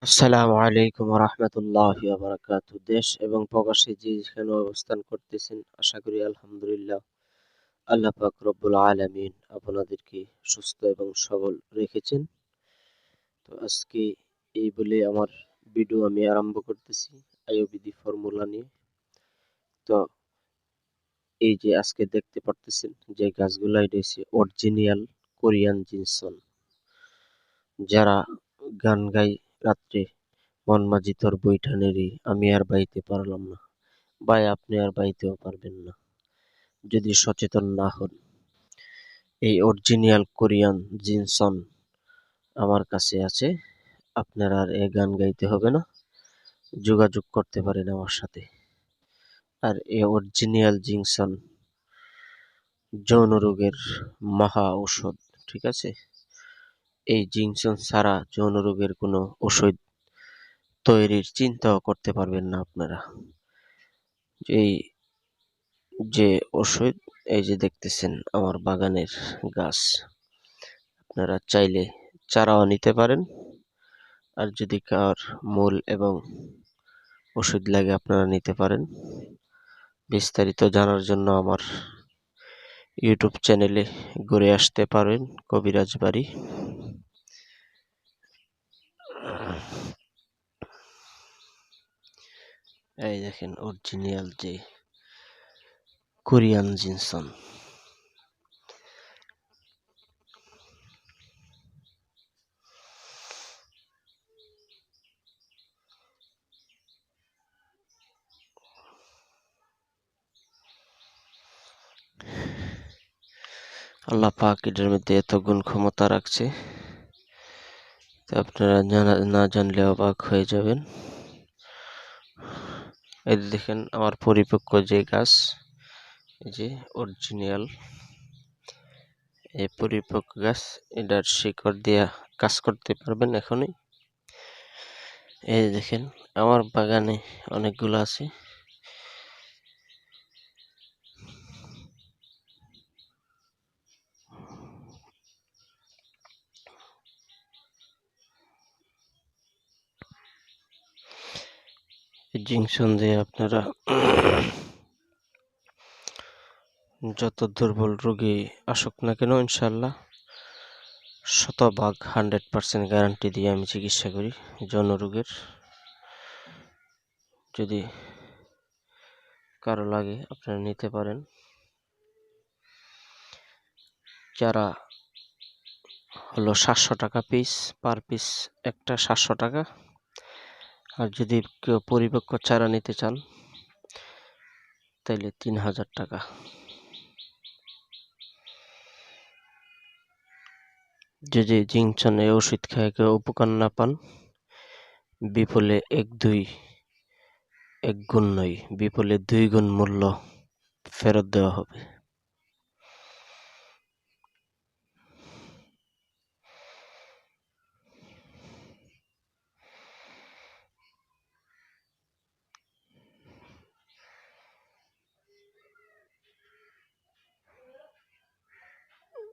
আসসালামু আলাইকুম রহমতুল্লাহি ওয়া বারাকাতুহু। দেশ এবং প্রবাসী যেখানে অবস্থান করতেছেন, আশা করি আলহামদুলিল্লাহ আল্লাহ পাক রব্বুল আলামিন আপনাদেরকে সুস্থ এবং সবল রেখেছেন। তো আজকে এই বলে আমার ভিডিও আমি আরম্ভ করতেছি আয়ুর্বেদিক ফর্মুলা নিয়ে। তো এই যে আজকে দেখতে পারতেছেন যে গাছগুলা, এটা হচ্ছে অরিজিনাল কোরিয়ান জিনসন। যারা গান গায় রাত্রে, মন মাঝি তোর বৈঠানেরই আমি আর বাইতে পারলাম না, ভাই আপনি আর বাইতেও পারবেন না যদি সচেতন না হন। এই অরিজিনাল কোরিয়ান জিনসন আমার কাছে আছে, আপনার আর এ গান গাইতে হবে না, যোগাযোগ করতে পারেন আমার সাথে। আর এই অরিজিনাল জিনসন যৌন রোগের মহা ঔষধ, ঠিক আছে? এই জিনসন ছাড়া যৌন রোগের কোনো ওষুধ তৈরির চিন্তাও করতে পারবেন না আপনারা। এই যে ওষুধ, এই যে দেখতেছেন আমার বাগানের গাছ, আপনারা চাইলে চারাও নিতে পারেন। আর যদি কার মূল এবং ওষুধ লাগে আপনারা নিতে পারেন। বিস্তারিত জানার জন্য আমার ইউটিউব চ্যানেলে ঘুরে আসতে পারেন, কবিরাজ বাড়ি। এই দেখেন অরিজিনাল যে কোরিয়ান জিনসন। আল্লাহ পাক এটার মধ্যে এত গুণ ক্ষমতা রাখছে, তো আপনারা না জানলে অবাক হয়ে যাবেন। এই দেখেন আমার পরিপক্ক যে গাছ, এই যে অরিজিনাল এই পরিপক্ক গাছ, এটার শিকড় দিয়া কাজ করতে পারবেন এখনই। এই দেখেন আমার বাগানে অনেকগুলো আছে। জিংসন দিয়ে আপনারা যত দুর্বল রোগী আসুক না কেন, ইনশাল্লাহ শতভাগ 100% গ্যারান্টি দিয়ে আমি চিকিৎসা করি যৌন রোগের। যদি কারো লাগে আপনারা নিতে পারেন। যারা হলো 700 টাকা পিস, পার পিস একটা 700 টাকা। আর যদি কেউ পরিপক্ক চারা নিতে চান তাইলে 3000 টাকা। যদি জিংসনে ওষুধ খায় কেউ উপকার না পান, বিপুলে 1 গুণ নয়, বিপুলে 2 গুণ মূল্য ফেরত দেওয়া হবে।